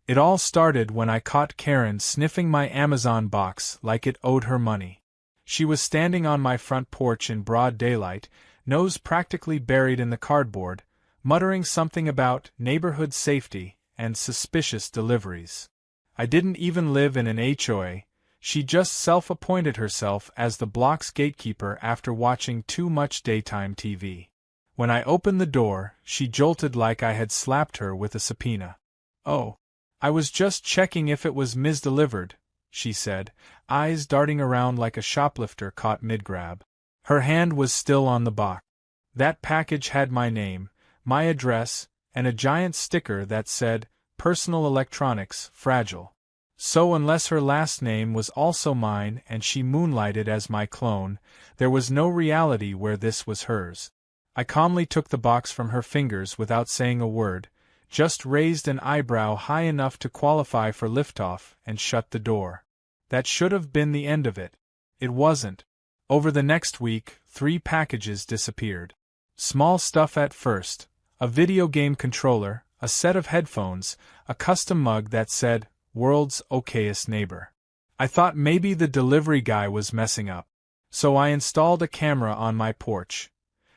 It all started when I caught Karen sniffing my Amazon box like it owed her money. She was standing on my front porch in broad daylight, nose practically buried in the cardboard, muttering something about neighborhood safety and suspicious deliveries. I didn't even live in an HOA, she just self-appointed herself as the block's gatekeeper after watching too much daytime TV. When I opened the door, she jolted like I had slapped her with a subpoena. "Oh, I was just checking if it was Ms. Delivered," she said, eyes darting around like a shoplifter caught mid-grab. Her hand was still on the box. That package had my name, my address, and a giant sticker that said, "Personal Electronics, Fragile." So unless her last name was also mine and she moonlighted as my clone, there was no reality where this was hers. I calmly took the box from her fingers without saying a word, just raised an eyebrow high enough to qualify for liftoff and shut the door. That should have been the end of it. It wasn't. Over the next week, 3 packages disappeared. Small stuff at first: a video game controller, a set of headphones, a custom mug that said, "World's Okayest Neighbor." I thought maybe the delivery guy was messing up. So I installed a camera on my porch.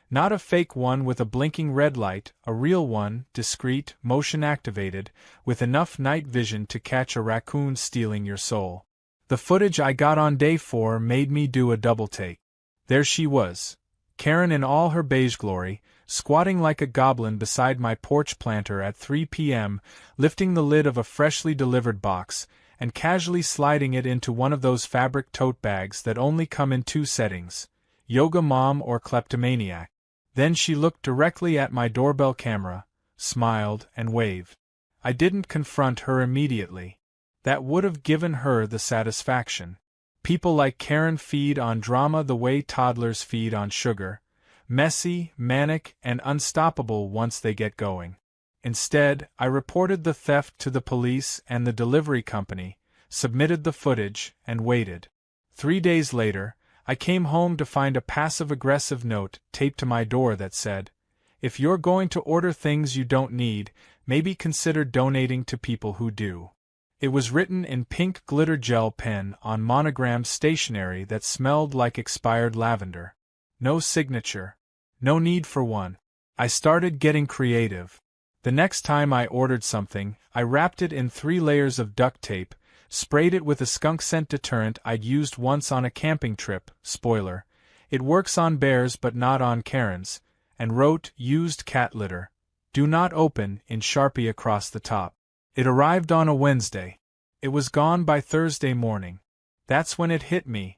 Not a fake one with a blinking red light, a real one, discreet, motion-activated, with enough night vision to catch a raccoon stealing your soul. The footage I got on day 4 made me do a double take. There she was, Karen in all her beige glory, squatting like a goblin beside my porch planter at 3 p.m., lifting the lid of a freshly delivered box, and casually sliding it into one of those fabric tote bags that only come in 2 settings: yoga mom or kleptomaniac. Then she looked directly at my doorbell camera, smiled, and waved. I didn't confront her immediately. That would have given her the satisfaction. People like Karen feed on drama the way toddlers feed on sugar: messy, manic, and unstoppable once they get going. Instead, I reported the theft to the police and the delivery company, submitted the footage, and waited. 3 days later, I came home to find a passive-aggressive note taped to my door that said, "If you're going to order things you don't need, maybe consider donating to people who do." It was written in pink glitter gel pen on monogrammed stationery that smelled like expired lavender. No signature. No need for one. I started getting creative. The next time I ordered something, I wrapped it in 3 layers of duct tape, sprayed it with a skunk scent deterrent I'd used once on a camping trip, spoiler, it works on bears but not on Karens, and wrote "Used cat litter. Do not open" in Sharpie across the top. It arrived on a Wednesday. It was gone by Thursday morning. That's when it hit me.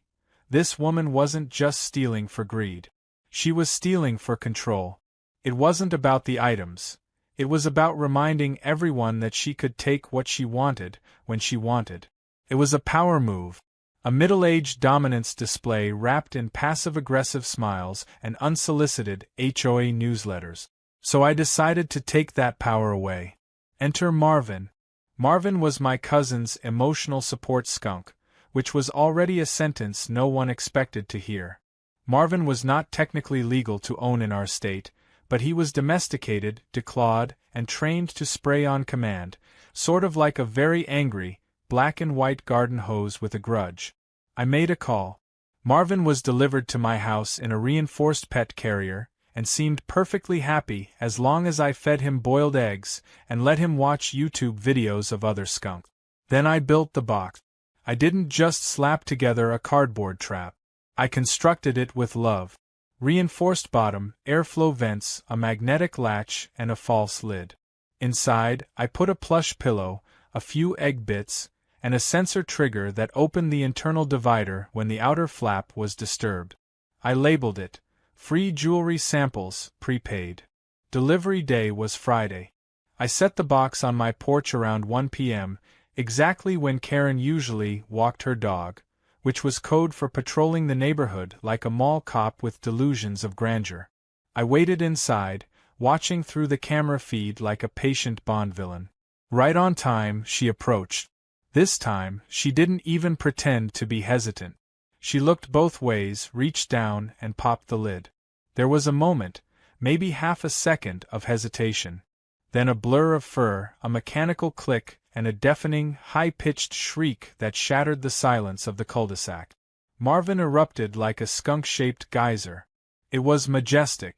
This woman wasn't just stealing for greed. She was stealing for control. It wasn't about the items. It was about reminding everyone that she could take what she wanted, when she wanted. It was a power move. A middle-aged dominance display wrapped in passive-aggressive smiles and unsolicited HOA newsletters. So I decided to take that power away. Enter Marvin. Marvin was my cousin's emotional support skunk, which was already a sentence no one expected to hear. Marvin was not technically legal to own in our state, but he was domesticated, declawed, and trained to spray on command, sort of like a very angry, black-and-white garden hose with a grudge. I made a call. Marvin was delivered to my house in a reinforced pet carrier, and seemed perfectly happy as long as I fed him boiled eggs and let him watch YouTube videos of other skunks. Then I built the box. I didn't just slap together a cardboard trap. I constructed it with love. Reinforced bottom, airflow vents, a magnetic latch, and a false lid. Inside, I put a plush pillow, a few egg bits, and a sensor trigger that opened the internal divider when the outer flap was disturbed. I labeled it, "Free Jewelry Samples, Prepaid." Delivery day was Friday. I set the box on my porch around 1 p.m., exactly when Karen usually walked her dog, which was code for patrolling the neighborhood like a mall cop with delusions of grandeur. I waited inside, watching through the camera feed like a patient Bond villain. Right on time, she approached. This time, she didn't even pretend to be hesitant. She looked both ways, reached down, and popped the lid. There was a moment, maybe half a second, of hesitation. Then a blur of fur, a mechanical click, and a deafening, high-pitched shriek that shattered the silence of the cul-de-sac. Marvin erupted like a skunk-shaped geyser. It was majestic.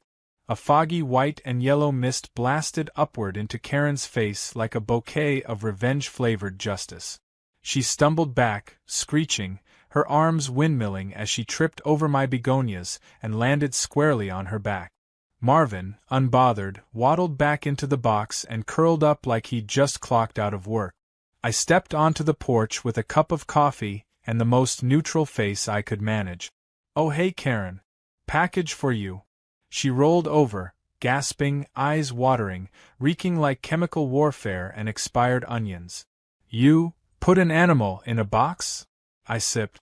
A foggy white and yellow mist blasted upward into Karen's face like a bouquet of revenge-flavored justice. She stumbled back, screeching, her arms windmilling as she tripped over my begonias and landed squarely on her back. Marvin, unbothered, waddled back into the box and curled up like he'd just clocked out of work. I stepped onto the porch with a cup of coffee and the most neutral face I could manage. "Oh hey Karen. Package for you." She rolled over, gasping, eyes watering, reeking like chemical warfare and expired onions. "You put an animal in a box?" I sipped.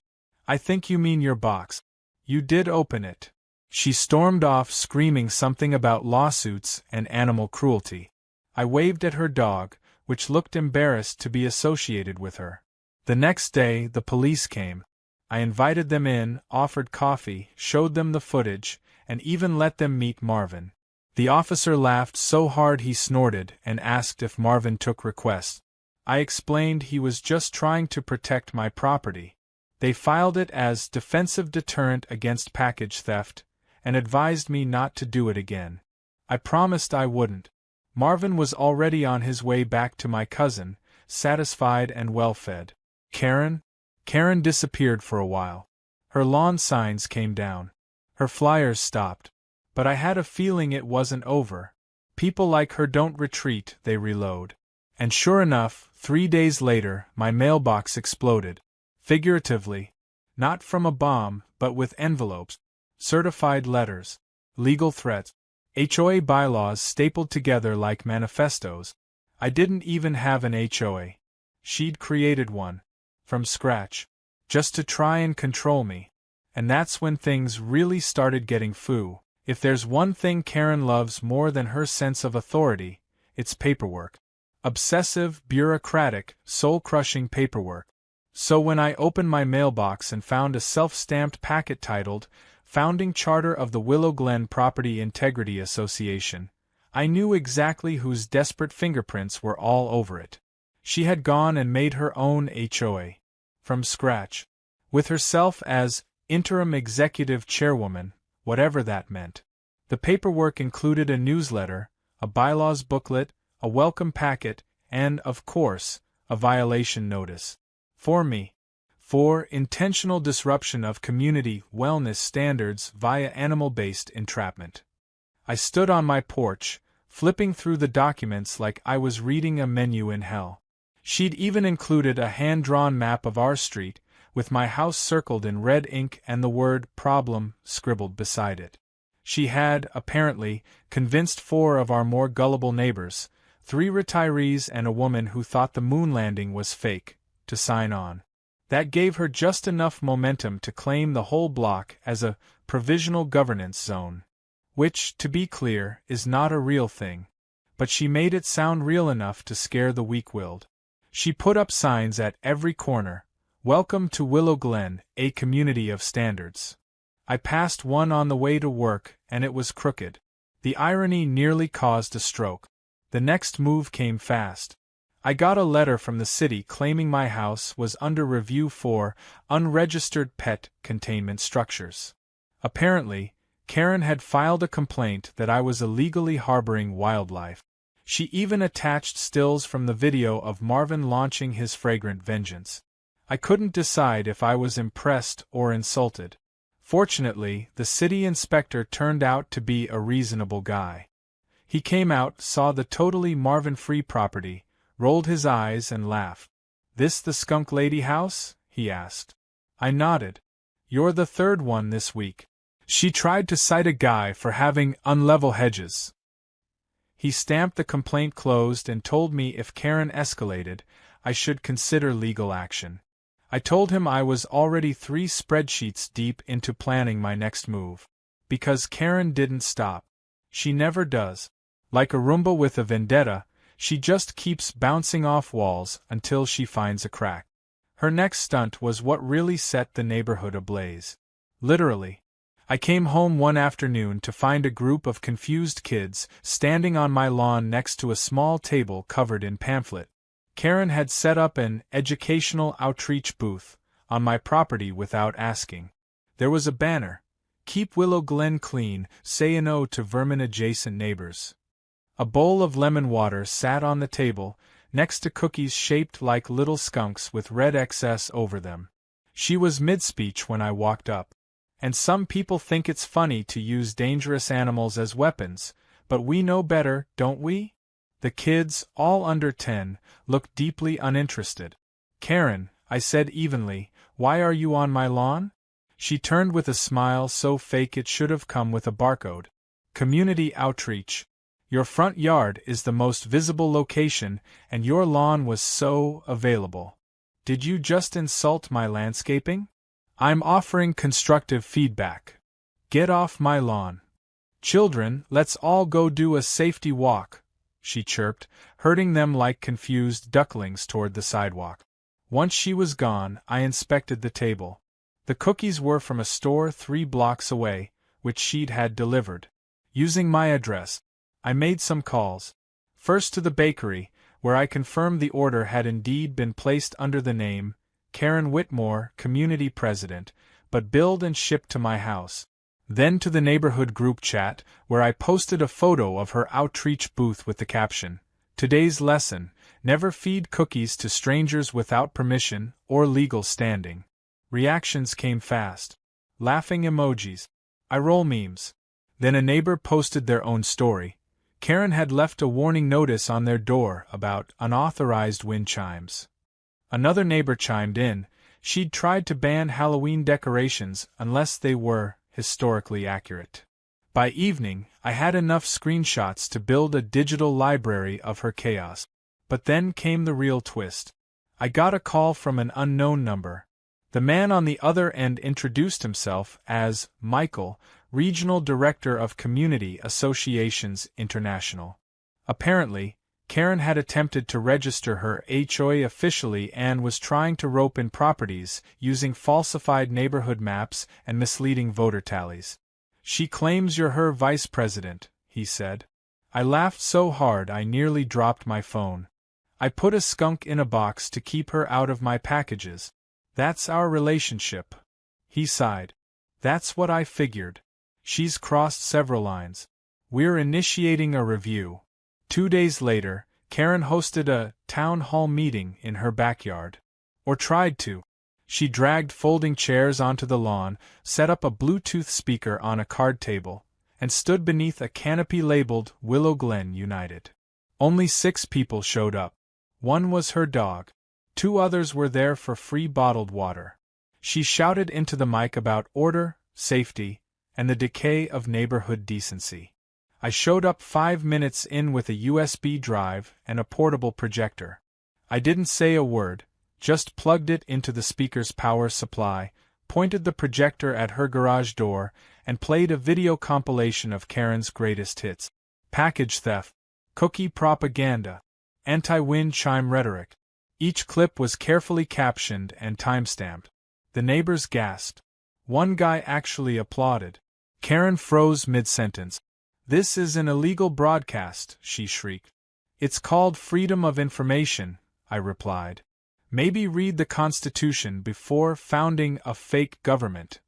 "I think you mean your box. You did open it." She stormed off screaming something about lawsuits and animal cruelty. I waved at her dog, which looked embarrassed to be associated with her. The next day, the police came. I invited them in, offered coffee, showed them the footage, and even let them meet Marvin. The officer laughed so hard he snorted and asked if Marvin took requests. I explained he was just trying to protect my property. They filed it as defensive deterrent against package theft, and advised me not to do it again. I promised I wouldn't. Marvin was already on his way back to my cousin, satisfied and well-fed. Karen? Karen disappeared for a while. Her lawn signs came down. Her flyers stopped. But I had a feeling it wasn't over. People like her don't retreat, they reload. And sure enough, 3 days later, my mailbox exploded. Figuratively. Not from a bomb, but with envelopes. Certified letters. Legal threats. HOA bylaws stapled together like manifestos. I didn't even have an HOA. She'd created one. From scratch. Just to try and control me. And that's when things really started getting foo. If there's one thing Karen loves more than her sense of authority, it's paperwork. Obsessive, bureaucratic, soul-crushing paperwork. So when I opened my mailbox and found a self-stamped packet titled, Founding Charter of the Willow Glen Property Integrity Association, I knew exactly whose desperate fingerprints were all over it. She had gone and made her own HOA. From scratch. With herself as interim executive chairwoman, whatever that meant. The paperwork included a newsletter, a bylaws booklet, a welcome packet, and, of course, a violation notice. For me. For intentional disruption of community wellness standards via animal-based entrapment. I stood on my porch, flipping through the documents like I was reading a menu in hell. She'd even included a hand-drawn map of our street, with my house circled in red ink and the word problem scribbled beside it. She had, apparently, convinced 4 of our more gullible neighbors, 3 retirees and a woman who thought the moon landing was fake, to sign on. That gave her just enough momentum to claim the whole block as a provisional governance zone. Which, to be clear, is not a real thing. But she made it sound real enough to scare the weak-willed. She put up signs at every corner. Welcome to Willow Glen, a community of standards. I passed one on the way to work, and it was crooked. The irony nearly caused a stroke. The next move came fast. I got a letter from the city claiming my house was under review for unregistered pet containment structures. Apparently, Karen had filed a complaint that I was illegally harboring wildlife. She even attached stills from the video of Marvin launching his fragrant vengeance. I couldn't decide if I was impressed or insulted. Fortunately, the city inspector turned out to be a reasonable guy. He came out, saw the totally Marvin-free property, rolled his eyes and laughed. "This the Skunk Lady house?" he asked. I nodded. "You're the 3rd one this week. She tried to cite a guy for having unlevel hedges." He stamped the complaint closed and told me if Karen escalated, I should consider legal action. I told him I was already 3 spreadsheets deep into planning my next move. Because Karen didn't stop. She never does. Like a Roomba with a vendetta, she just keeps bouncing off walls until she finds a crack. Her next stunt was what really set the neighborhood ablaze. Literally. I came home one afternoon to find a group of confused kids standing on my lawn next to a small table covered in pamphlet. Karen had set up an educational outreach booth on my property without asking. There was a banner, "Keep Willow Glen clean, say no to vermin-adjacent neighbors." A bowl of lemon water sat on the table, next to cookies shaped like little skunks with red excess over them. She was mid-speech when I walked up. "And some people think it's funny to use dangerous animals as weapons, but we know better, don't we?" The kids, all under 10, looked deeply uninterested. "Karen," I said evenly, "why are you on my lawn?" She turned with a smile so fake it should have come with a barcode. "Community outreach. Your front yard is the most visible location, and your lawn was so available. Did you just insult my landscaping? I'm offering constructive feedback. Get off my lawn. Children, let's all go do a safety walk," she chirped, herding them like confused ducklings toward the sidewalk. Once she was gone, I inspected the table. The cookies were from a store 3 blocks away, which she'd had delivered. Using my address, I made some calls. First to the bakery, where I confirmed the order had indeed been placed under the name Karen Whitmore, Community President, but billed and shipped to my house. Then to the neighborhood group chat, where I posted a photo of her outreach booth with the caption, "Today's lesson: never feed cookies to strangers without permission or legal standing." Reactions came fast. Laughing emojis. Eye-roll memes. Then a neighbor posted their own story. Karen had left a warning notice on their door about unauthorized wind chimes. Another neighbor chimed in. She'd tried to ban Halloween decorations unless they were historically accurate. By evening, I had enough screenshots to build a digital library of her chaos. But then came the real twist. I got a call from an unknown number. The man on the other end introduced himself as Michael, Regional Director of Community Associations International. Apparently, Karen had attempted to register her HOA officially and was trying to rope in properties using falsified neighborhood maps and misleading voter tallies. "She claims you're her vice president," he said. I laughed so hard I nearly dropped my phone. "I put a skunk in a box to keep her out of my packages. That's our relationship." He sighed. "That's what I figured. She's crossed several lines. We're initiating a review." 2 days later, Karen hosted a town hall meeting in her backyard. Or tried to. She dragged folding chairs onto the lawn, set up a Bluetooth speaker on a card table, and stood beneath a canopy labeled Willow Glen United. Only 6 people showed up. 1 was her dog. 2 others were there for free bottled water. She shouted into the mic about order, safety, and the decay of neighborhood decency. I showed up 5 minutes in with a USB drive and a portable projector. I didn't say a word, just plugged it into the speaker's power supply, pointed the projector at her garage door, and played a video compilation of Karen's greatest hits. Package theft, cookie propaganda, anti-wind chime rhetoric. Each clip was carefully captioned and timestamped. The neighbors gasped. One guy actually applauded. Karen froze mid-sentence. "This is an illegal broadcast," she shrieked. "It's called freedom of information," I replied. "Maybe read the Constitution before founding a fake government."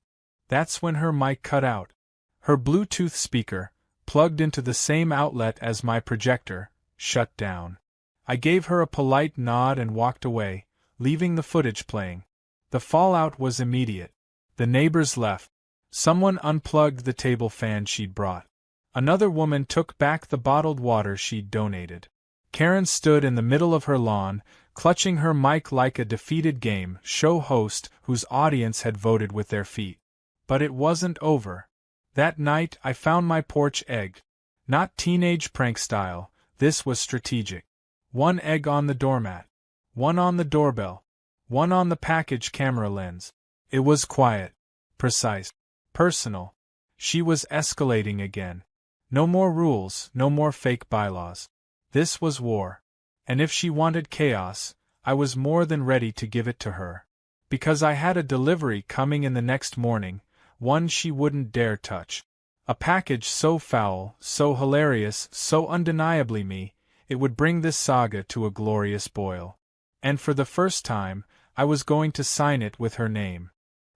That's when her mic cut out. Her Bluetooth speaker, plugged into the same outlet as my projector, shut down. I gave her a polite nod and walked away, leaving the footage playing. The fallout was immediate. The neighbors left. Someone unplugged the table fan she'd brought. Another woman took back the bottled water she'd donated. Karen stood in the middle of her lawn, clutching her mic like a defeated game show host whose audience had voted with their feet. But it wasn't over. That night I found my porch egged. Not teenage prank style, this was strategic. 1 egg on the doormat. 1 on the doorbell. 1 on the package camera lens. It was quiet. Precise. Personal. She was escalating again. No more rules, no more fake bylaws. This was war. And if she wanted chaos, I was more than ready to give it to her. Because I had a delivery coming in the next morning, one she wouldn't dare touch. A package so foul, so hilarious, so undeniably me, it would bring this saga to a glorious boil. And for the first time, I was going to sign it with her name.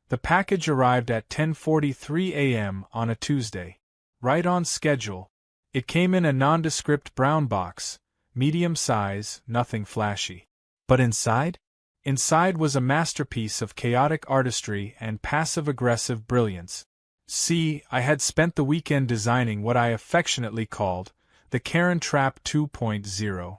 The package arrived at 10:43 a.m. on a Tuesday. Right on schedule. It came in a nondescript brown box, medium size, nothing flashy. But inside? Inside was a masterpiece of chaotic artistry and passive-aggressive brilliance. See, I had spent the weekend designing what I affectionately called the Karen Trap 2.0.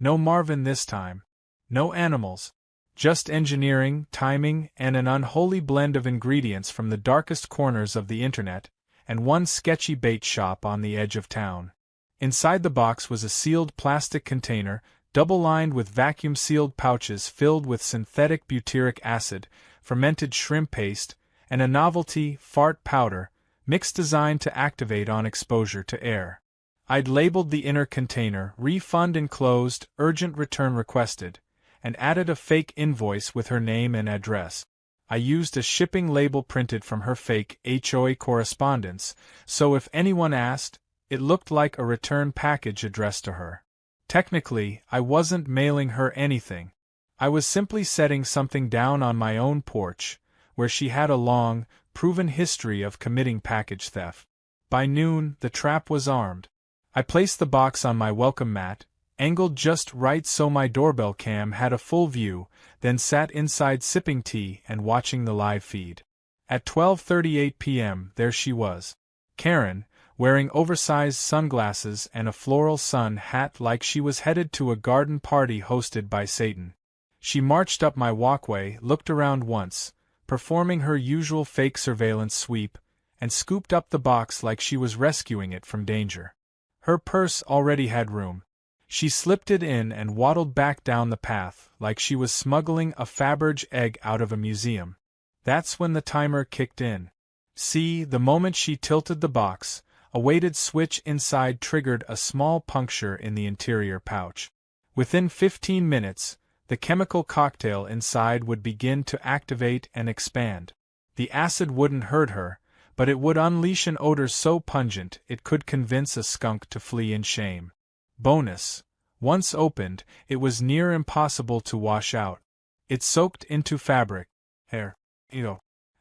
No Marvin this time. No animals. Just engineering, timing, and an unholy blend of ingredients from the darkest corners of the internet, and one sketchy bait shop on the edge of town. Inside the box was a sealed plastic container, double-lined with vacuum-sealed pouches filled with synthetic butyric acid, fermented shrimp paste, and a novelty fart powder, mix designed to activate on exposure to air. I'd labeled the inner container "Refund enclosed, urgent return requested," and added a fake invoice with her name and address. I used a shipping label printed from her fake HOA correspondence, so if anyone asked, it looked like a return package addressed to her. Technically, I wasn't mailing her anything. I was simply setting something down on my own porch, where she had a long, proven history of committing package theft. By noon, the trap was armed. I placed the box on my welcome mat, angled just right so my doorbell cam had a full view, then sat inside sipping tea and watching the live feed. At 12:38 p.m., there she was. Karen, wearing oversized sunglasses and a floral sun hat like she was headed to a garden party hosted by Satan. She marched up my walkway, looked around once, performing her usual fake surveillance sweep, and scooped up the box like she was rescuing it from danger. Her purse already had room. She slipped it in and waddled back down the path like she was smuggling a Faberge egg out of a museum. That's when the timer kicked in. See, the moment she tilted the box, a weighted switch inside triggered a small puncture in the interior pouch. Within 15 minutes, the chemical cocktail inside would begin to activate and expand. The acid wouldn't hurt her, but it would unleash an odor so pungent it could convince a skunk to flee in shame. Bonus: once opened, it was near impossible to wash out. It soaked into fabric. Hair.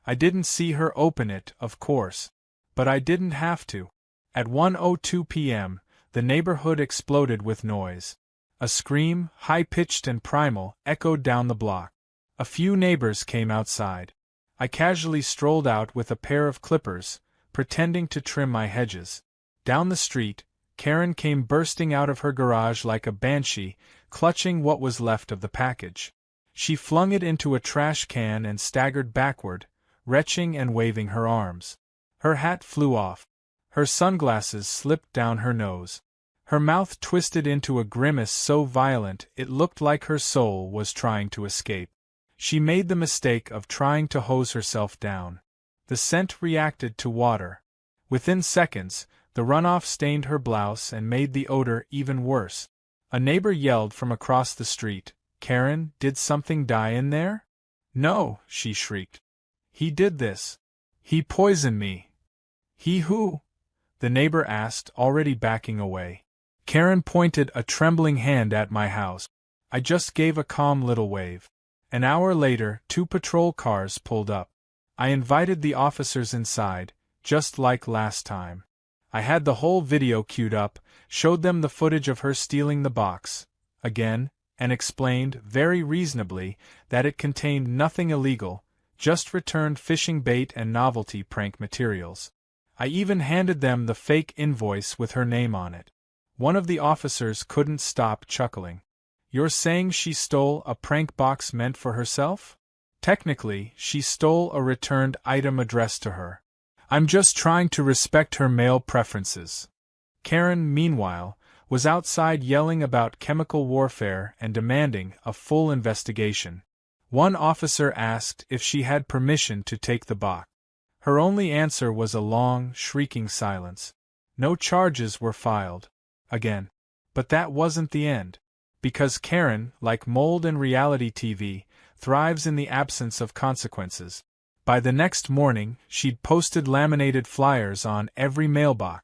I didn't see her open it, of course. But I didn't have to. At 1:02 p.m., the neighborhood exploded with noise. A scream, high-pitched and primal, echoed down the block. A few neighbors came outside. I casually strolled out with a pair of clippers, pretending to trim my hedges. Down the street, Karen came bursting out of her garage like a banshee, clutching what was left of the package. She flung it into a trash can and staggered backward, retching and waving her arms. Her hat flew off. Her sunglasses slipped down her nose. Her mouth twisted into a grimace so violent it looked like her soul was trying to escape. She made the mistake of trying to hose herself down. The scent reacted to water. Within seconds, the runoff stained her blouse and made the odor even worse. A neighbor yelled from across the street, "Karen, did something die in there?" "No," she shrieked. "He did this. He poisoned me." "He who?" the neighbor asked, already backing away. Karen pointed a trembling hand at my house. I just gave a calm little wave. An hour later, 2 patrol cars pulled up. I invited the officers inside, just like last time. I had the whole video queued up, showed them the footage of her stealing the box, again, and explained, very reasonably, that it contained nothing illegal, just returned fishing bait and novelty prank materials. I even handed them the fake invoice with her name on it. One of the officers couldn't stop chuckling. "You're saying she stole a prank box meant for herself?" "Technically, she stole a returned item addressed to her. I'm just trying to respect her male preferences." Karen, meanwhile, was outside yelling about chemical warfare and demanding a full investigation. One officer asked if she had permission to take the box. Her only answer was a long, shrieking silence. No charges were filed. Again. But that wasn't the end. Because Karen, like mold in reality TV, thrives in the absence of consequences. By the next morning, she'd posted laminated flyers on every mailbox.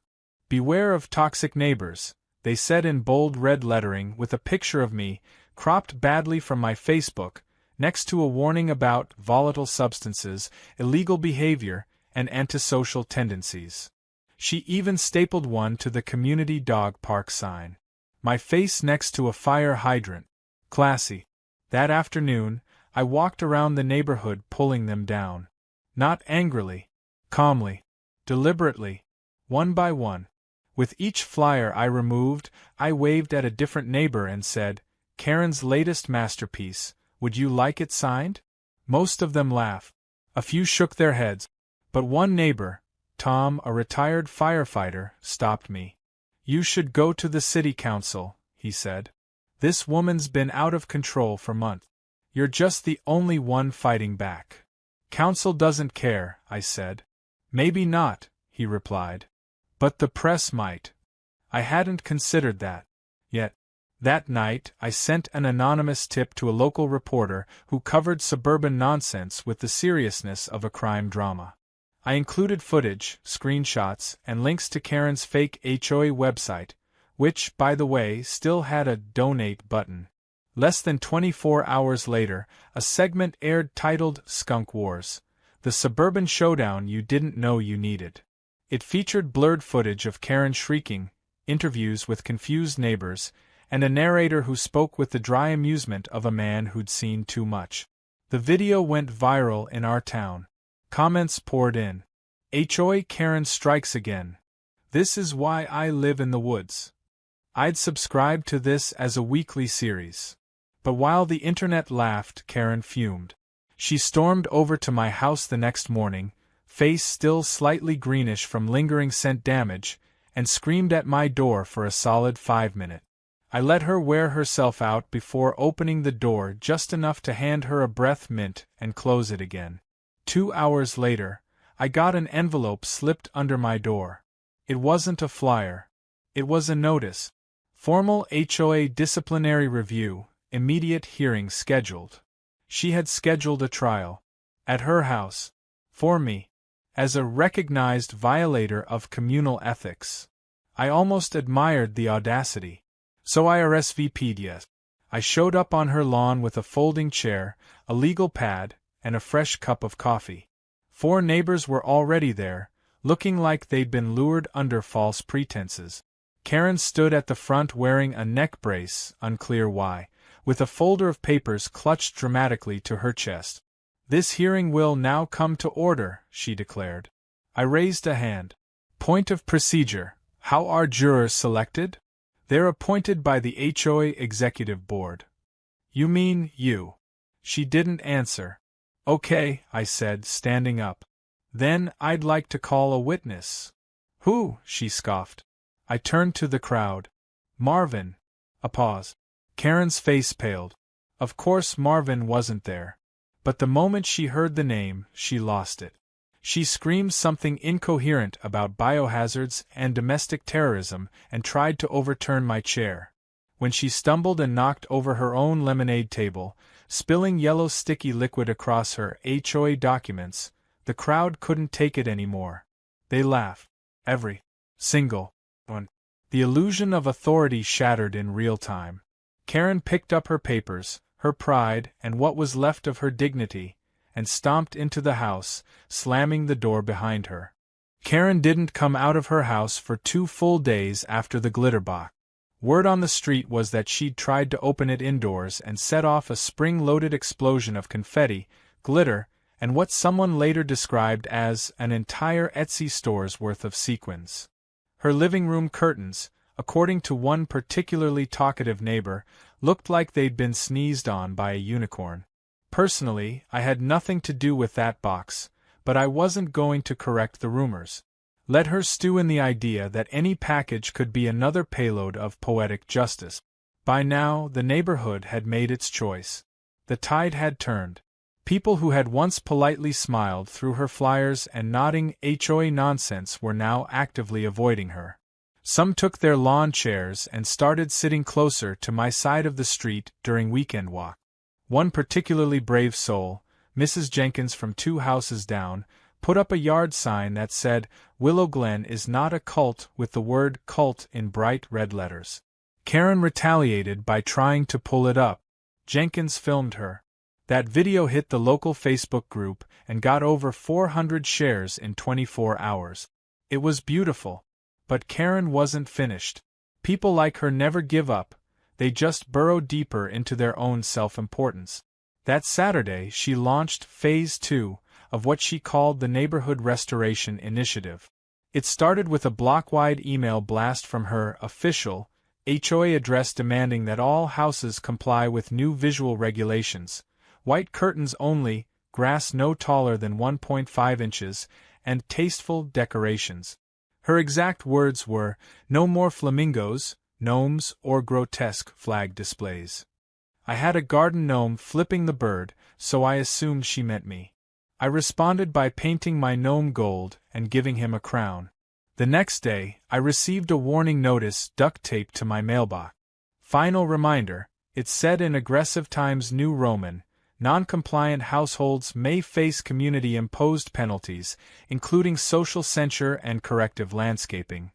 "Beware of toxic neighbors," they said in bold red lettering with a picture of me, cropped badly from my Facebook, next to a warning about volatile substances, illegal behavior, and antisocial tendencies. She even stapled one to the community dog park sign. My face next to a fire hydrant. Classy. That afternoon, I walked around the neighborhood pulling them down. Not angrily. Calmly. Deliberately. One by one. With each flyer I removed, I waved at a different neighbor and said, "Karen's latest masterpiece, would you like it signed?" Most of them laughed. A few shook their heads. But one neighbor, Tom, a retired firefighter, stopped me. "You should go to the city council," he said. "This woman's been out of control for months. You're just the only one fighting back." "Council doesn't care," I said. "Maybe not," he replied. "But the press might." I hadn't considered that. Yet, that night I sent an anonymous tip to a local reporter who covered suburban nonsense with the seriousness of a crime drama. I included footage, screenshots, and links to Karen's fake HOA website, which, by the way, still had a donate button. Less than 24 hours later, a segment aired titled Skunk Wars, the suburban showdown you didn't know you needed. It featured blurred footage of Karen shrieking, interviews with confused neighbors, and a narrator who spoke with the dry amusement of a man who'd seen too much. The video went viral in our town. Comments poured in. "HOA Karen strikes again. This is why I live in the woods." I'd subscribed to this as a weekly series. But while the internet laughed, Karen fumed. She stormed over to my house the next morning, face still slightly greenish from lingering scent damage, and screamed at my door for a solid 5 minutes. I let her wear herself out before opening the door just enough to hand her a breath mint and close it again. 2 hours later, I got an envelope slipped under my door. It wasn't a flyer. It was a notice. Formal HOA disciplinary review, immediate hearing scheduled. She had scheduled a trial. At her house. For me. As a recognized violator of communal ethics. I almost admired the audacity. So I RSVP'd yes. I showed up on her lawn with a folding chair, a legal pad, and a fresh cup of coffee. 4 neighbors were already there, looking like they'd been lured under false pretenses. Karen stood at the front wearing a neck brace, unclear why, with a folder of papers clutched dramatically to her chest. "This hearing will now come to order," she declared. I raised a hand. "Point of procedure. How are jurors selected?" "They're appointed by the HOA Executive Board." "You mean you?" She didn't answer. "Okay," I said, standing up. "Then I'd like to call a witness." "Who?" she scoffed. I turned to the crowd. "Marvin." A pause. Karen's face paled. Of course Marvin wasn't there. But the moment she heard the name, she lost it. She screamed something incoherent about biohazards and domestic terrorism and tried to overturn my chair. When she stumbled and knocked over her own lemonade table, spilling yellow sticky liquid across her HOA documents, the crowd couldn't take it anymore. They laughed. Every single one. The illusion of authority shattered in real time. Karen picked up her papers, her pride, and what was left of her dignity, and stomped into the house, slamming the door behind her. Karen didn't come out of her house for 2 full days after the glitter box. Word on the street was that she'd tried to open it indoors and set off a spring-loaded explosion of confetti, glitter, and what someone later described as an entire Etsy store's worth of sequins. Her living room curtains, according to one particularly talkative neighbor, looked like they'd been sneezed on by a unicorn. Personally, I had nothing to do with that box, but I wasn't going to correct the rumors. Let her stew in the idea that any package could be another payload of poetic justice. By now, the neighborhood had made its choice. The tide had turned. People who had once politely smiled through her flyers and nodding HOA nonsense were now actively avoiding her. Some took their lawn chairs and started sitting closer to my side of the street during weekend walks. One particularly brave soul, Mrs. Jenkins from 2 houses down, put up a yard sign that said, "Willow Glen is not a cult," with the word cult in bright red letters. Karen retaliated by trying to pull it up, Jenkins filmed her. That video hit the local Facebook group and got over 400 shares in 24 hours. It was beautiful. But Karen wasn't finished. People like her never give up, they just burrow deeper into their own self-importance. That Saturday she launched Phase 2 of what she called the Neighborhood Restoration Initiative. It started with a block-wide email blast from her official HOA address demanding that all houses comply with new visual regulations: white curtains only, grass no taller than 1.5 inches, and tasteful decorations. Her exact words were, "No more flamingos, gnomes, or grotesque flag displays." I had a garden gnome flipping the bird, so I assumed she meant me. I responded by painting my gnome gold and giving him a crown. The next day, I received a warning notice duct-taped to my mailbox. Final reminder, it said in aggressive Times New Roman, non-compliant households may face community-imposed penalties, including social censure and corrective landscaping.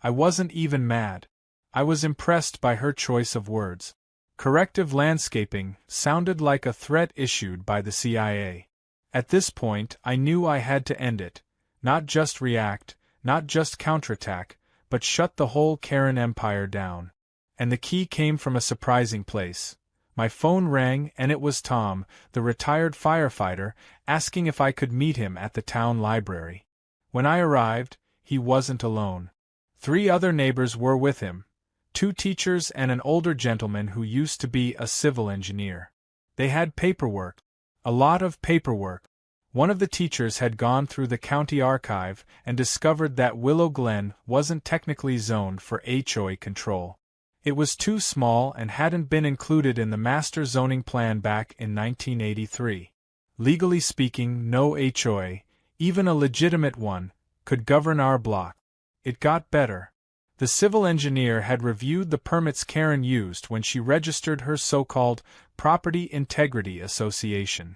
I wasn't even mad. I was impressed by her choice of words. Corrective landscaping sounded like a threat issued by the CIA. At this point, I knew I had to end it. Not just react, not just counterattack, but shut the whole Karen empire down. And the key came from a surprising place. My phone rang and it was Tom, the retired firefighter, asking if I could meet him at the town library. When I arrived, he wasn't alone. 3 other neighbors were with him. 2 teachers and an older gentleman who used to be a civil engineer. They had paperwork. A lot of paperwork. One of the teachers had gone through the county archive and discovered that Willow Glen wasn't technically zoned for HOA control. It was too small and hadn't been included in the master zoning plan back in 1983. Legally speaking, no HOA, even a legitimate one, could govern our block. It got better. The civil engineer had reviewed the permits Karen used when she registered her so-called Property Integrity Association.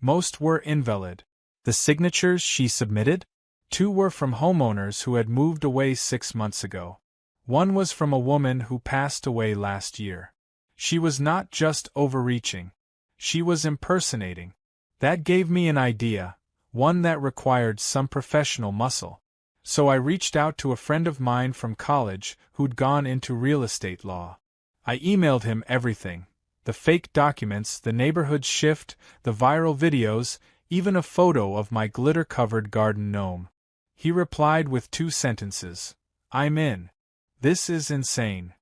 Most were invalid. The signatures she submitted? 2 were from homeowners who had moved away 6 months ago. 1 was from a woman who passed away last year. She was not just overreaching. She was impersonating. That gave me an idea, one that required some professional muscle. So I reached out to a friend of mine from college who'd gone into real estate law. I emailed him everything: the fake documents, the neighborhood shift, the viral videos, even a photo of my glitter-covered garden gnome. He replied with 2 sentences: "I'm in. This is insane."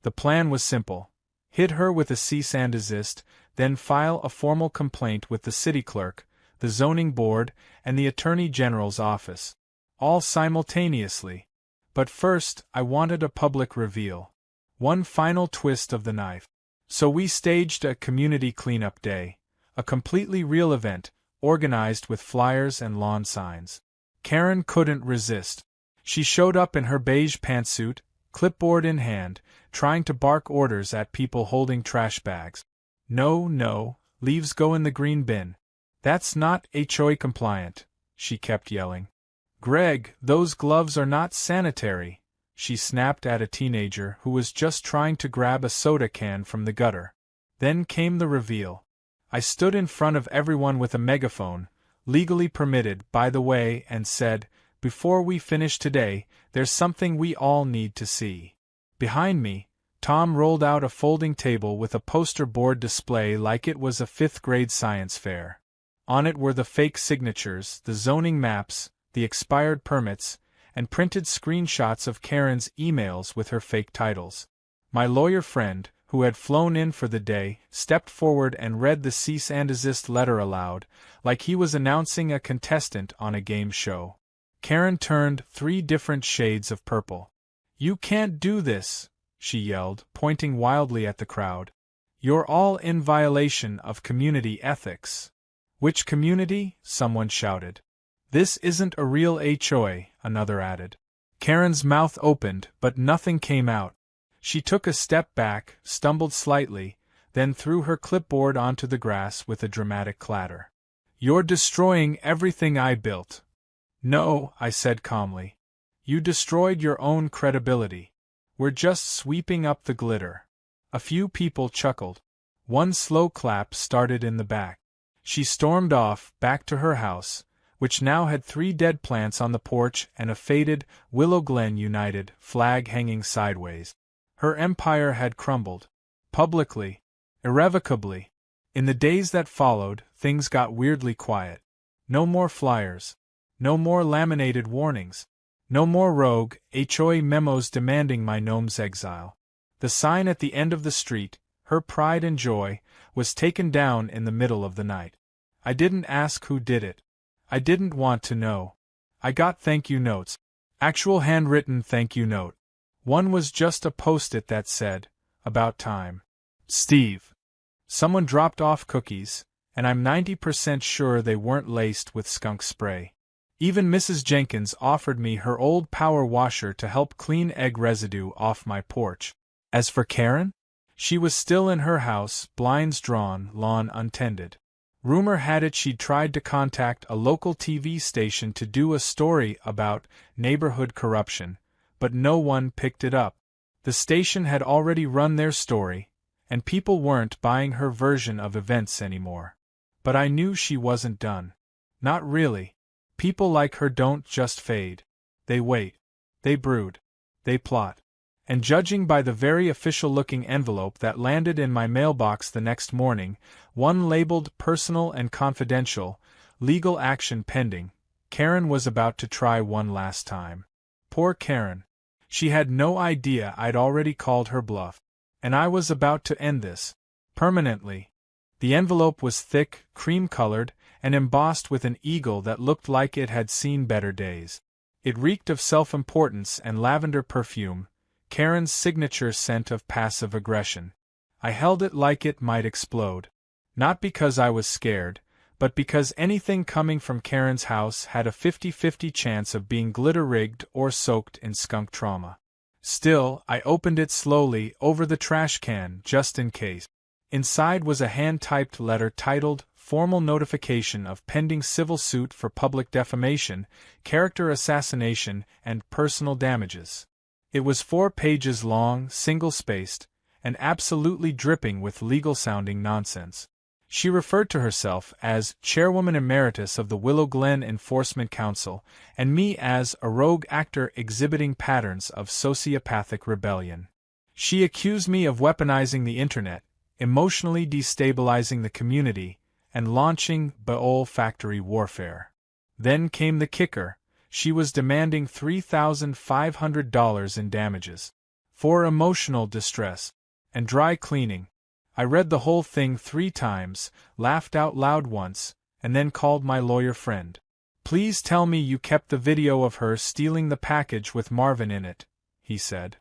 The plan was simple: hit her with a cease and desist, then file a formal complaint with the city clerk, the zoning board, and the attorney general's office. All simultaneously. But first, I wanted a public reveal. One final twist of the knife. So we staged a community cleanup day, a completely real event, organized with flyers and lawn signs. Karen couldn't resist. She showed up in her beige pantsuit, clipboard in hand, trying to bark orders at people holding trash bags. "No, no, leaves go in the green bin. That's not HOA compliant," she kept yelling. "Greg, those gloves are not sanitary," she snapped at a teenager who was just trying to grab a soda can from the gutter. Then came the reveal. I stood in front of everyone with a megaphone, legally permitted, by the way, and said, "Before we finish today, there's something we all need to see." Behind me, Tom rolled out a folding table with a poster board display like it was a 5th-grade science fair. On it were the fake signatures, the zoning maps, the expired permits, and printed screenshots of Karen's emails with her fake titles. My lawyer friend, who had flown in for the day, stepped forward and read the cease and desist letter aloud, like he was announcing a contestant on a game show. Karen turned 3 different shades of purple. "You can't do this," she yelled, pointing wildly at the crowd. "You're all in violation of community ethics." "Which community?" someone shouted. "This isn't a real HOA," another added. Karen's mouth opened, but nothing came out. She took a step back, stumbled slightly, then threw her clipboard onto the grass with a dramatic clatter. "You're destroying everything I built." "No," I said calmly. "You destroyed your own credibility. We're just sweeping up the glitter." A few people chuckled. One slow clap started in the back. She stormed off, back to her house, which now had 3 dead plants on the porch and a faded Willow Glen United flag hanging sideways. Her empire had crumbled. Publicly. Irrevocably. In the days that followed, things got weirdly quiet. No more flyers. No more laminated warnings. No more rogue HOA memos demanding my gnome's exile. The sign at the end of the street, her pride and joy, was taken down in the middle of the night. I didn't ask who did it. I didn't want to know. I got thank you notes. Actual handwritten thank you note. One was just a post-it that said, "About time. Steve." Someone dropped off cookies, and I'm 90% sure they weren't laced with skunk spray. Even Mrs. Jenkins offered me her old power washer to help clean egg residue off my porch. As for Karen? She was still in her house, blinds drawn, lawn untended. Rumor had it she'd tried to contact a local TV station to do a story about neighborhood corruption, but no one picked it up. The station had already run their story, and people weren't buying her version of events anymore. But I knew she wasn't done. Not really. People like her don't just fade. They wait. They brood. They plot. And judging by the very official-looking envelope that landed in my mailbox the next morning, one labeled Personal and Confidential, Legal Action Pending, Karen was about to try one last time. Poor Karen. She had no idea I'd already called her bluff. And I was about to end this. Permanently. The envelope was thick, cream-colored, and embossed with an eagle that looked like it had seen better days. It reeked of self-importance and lavender perfume, Karen's signature scent of passive aggression. I held it like it might explode. Not because I was scared, but because anything coming from Karen's house had a 50-50 chance of being glitter-rigged or soaked in skunk trauma. Still, I opened it slowly over the trash can, just in case. Inside was a hand-typed letter titled, Formal Notification of Pending Civil Suit for Public Defamation, Character Assassination, and Personal Damages. It was 4 pages long, single-spaced, and absolutely dripping with legal-sounding nonsense. She referred to herself as Chairwoman Emeritus of the Willow Glen Enforcement Council, and me as a rogue actor exhibiting patterns of sociopathic rebellion. She accused me of weaponizing the internet, emotionally destabilizing the community, and launching olfactory warfare. Then came the kicker. She was demanding $3,500 in damages. For emotional distress. And dry cleaning. I read the whole thing 3 times, laughed out loud once, and then called my lawyer friend. "Please tell me you kept the video of her stealing the package with Marvin in it," he said.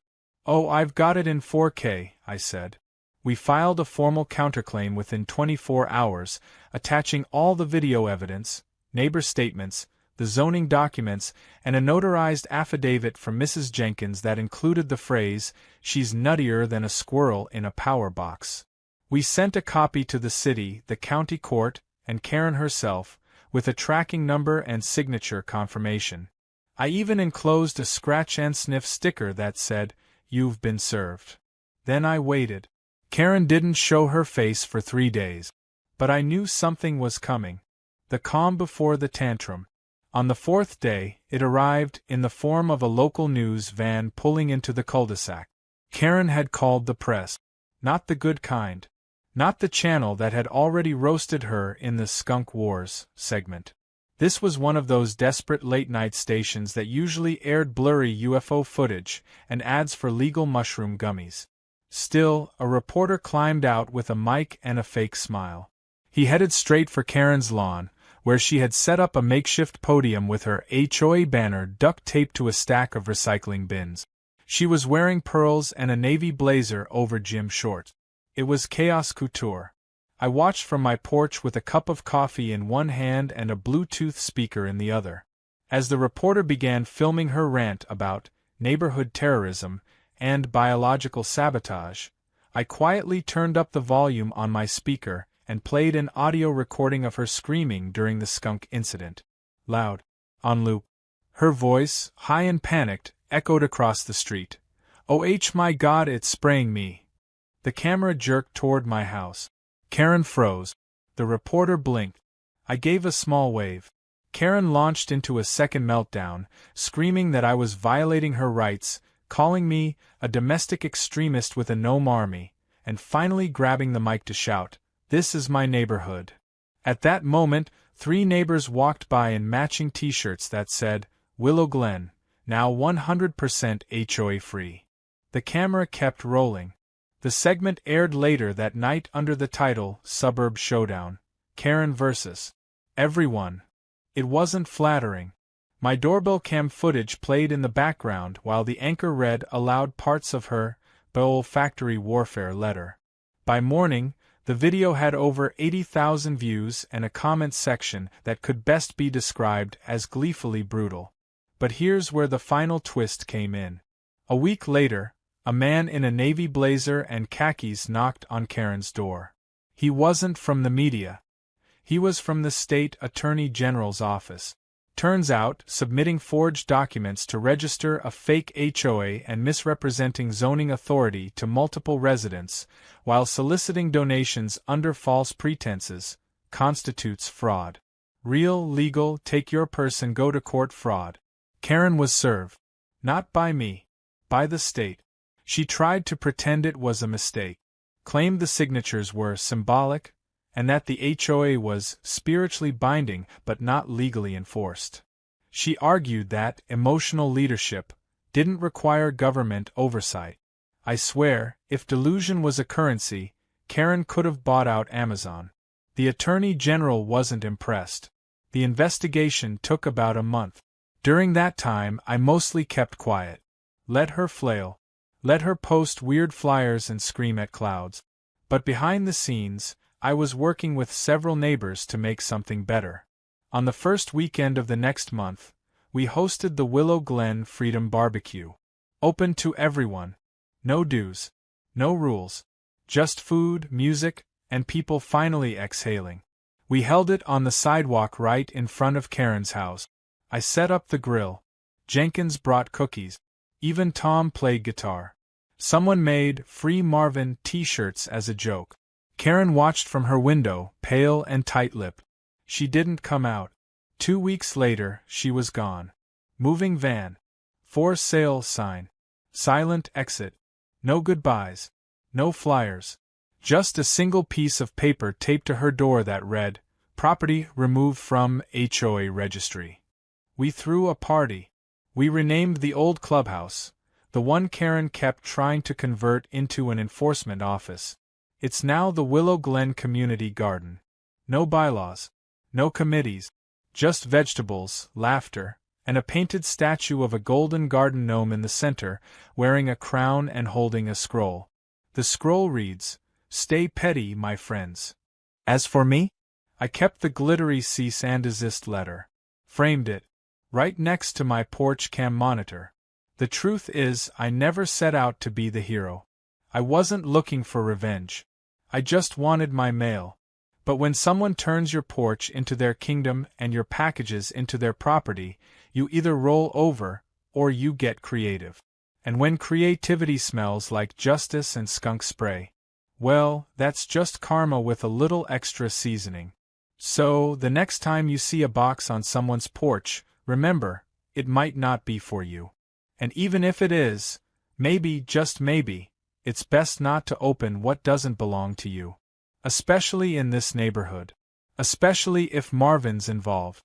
"Oh, I've got it in 4K, I said. We filed a formal counterclaim within 24 hours, attaching all the video evidence, neighbor statements, the zoning documents, and a notarized affidavit from Mrs. Jenkins that included the phrase, "She's nuttier than a squirrel in a power box." We sent a copy to the city, the county court, and Karen herself, with a tracking number and signature confirmation. I even enclosed a scratch-and-sniff sticker that said, "You've been served." Then I waited. Karen didn't show her face for 3 days. But I knew something was coming. The calm before the tantrum. On the 4th day, it arrived in the form of a local news van pulling into the cul-de-sac. Karen had called the press. Not the good kind. Not the channel that had already roasted her in the Skunk Wars segment. This was one of those desperate late-night stations that usually aired blurry UFO footage and ads for legal mushroom gummies. Still, a reporter climbed out with a mic and a fake smile. He headed straight for Karen's lawn, where she had set up a makeshift podium with her HOA banner duct-taped to a stack of recycling bins. She was wearing pearls and a navy blazer over gym shorts. It was chaos couture. I watched from my porch with a cup of coffee in one hand and a Bluetooth speaker in the other. As the reporter began filming her rant about neighborhood terrorism and biological sabotage, I quietly turned up the volume on my speaker and played an audio recording of her screaming during the skunk incident. Loud. On loop. Her voice, high and panicked, echoed across the street. "Oh my God, it's spraying me." The camera jerked toward my house. Karen froze. The reporter blinked. I gave a small wave. Karen launched into a second meltdown, screaming that I was violating her rights, calling me a domestic extremist with a gnome army, and finally grabbing the mic to shout, "This is my neighborhood." At that moment, 3 neighbors walked by in matching t-shirts that said, "Willow Glen, now 100% HOA free." The camera kept rolling. The segment aired later that night under the title, Suburb Showdown, Karen vs. Everyone. It wasn't flattering. My doorbell cam footage played in the background while the anchor read aloud parts of her olfactory warfare letter. By morning, the video had over 80,000 views and a comment section that could best be described as gleefully brutal. But here's where the final twist came in. A week later, a man in a navy blazer and khakis knocked on Karen's door. He wasn't from the media. He was from the state attorney general's office. Turns out, submitting forged documents to register a fake HOA and misrepresenting zoning authority to multiple residents, while soliciting donations under false pretenses, constitutes fraud. Real, legal, take your purse and go to court fraud. Karen was served. Not by me. By the state. She tried to pretend it was a mistake, claimed the signatures were symbolic, and that the HOA was spiritually binding but not legally enforced. She argued that emotional leadership didn't require government oversight. I swear, if delusion was a currency, Karen could have bought out Amazon. The Attorney General wasn't impressed. The investigation took about a month. During that time, I mostly kept quiet. Let her flail. Let her post weird flyers and scream at clouds. But behind the scenes, I was working with several neighbors to make something better. On the first weekend of the next month, we hosted the Willow Glen Freedom Barbecue. Open to everyone. No dues. No rules. Just food, music, and people finally exhaling. We held it on the sidewalk right in front of Karen's house. I set up the grill. Jenkins brought cookies. Even Tom played guitar. Someone made Free Marvin t-shirts as a joke. Karen watched from her window, pale and tight-lipped. She didn't come out. 2 weeks later, she was gone. Moving van. For sale sign. Silent exit. No goodbyes. No flyers. Just a single piece of paper taped to her door that read, "Property removed from HOA registry." We threw a party. We renamed the old clubhouse, the one Karen kept trying to convert into an enforcement office. It's now the Willow Glen Community Garden. No bylaws. No committees. Just vegetables, laughter, and a painted statue of a golden garden gnome in the center, wearing a crown and holding a scroll. The scroll reads, "Stay petty, my friends." As for me, I kept the glittery cease and desist letter. Framed it. Right next to my porch cam monitor. The truth is, I never set out to be the hero. I wasn't looking for revenge. I just wanted my mail. But when someone turns your porch into their kingdom and your packages into their property, you either roll over, or you get creative. And when creativity smells like justice and skunk spray, well, that's just karma with a little extra seasoning. So, the next time you see a box on someone's porch, remember, it might not be for you. And even if it is, maybe, just maybe, it's best not to open what doesn't belong to you. Especially in this neighborhood. Especially if Marvin's involved.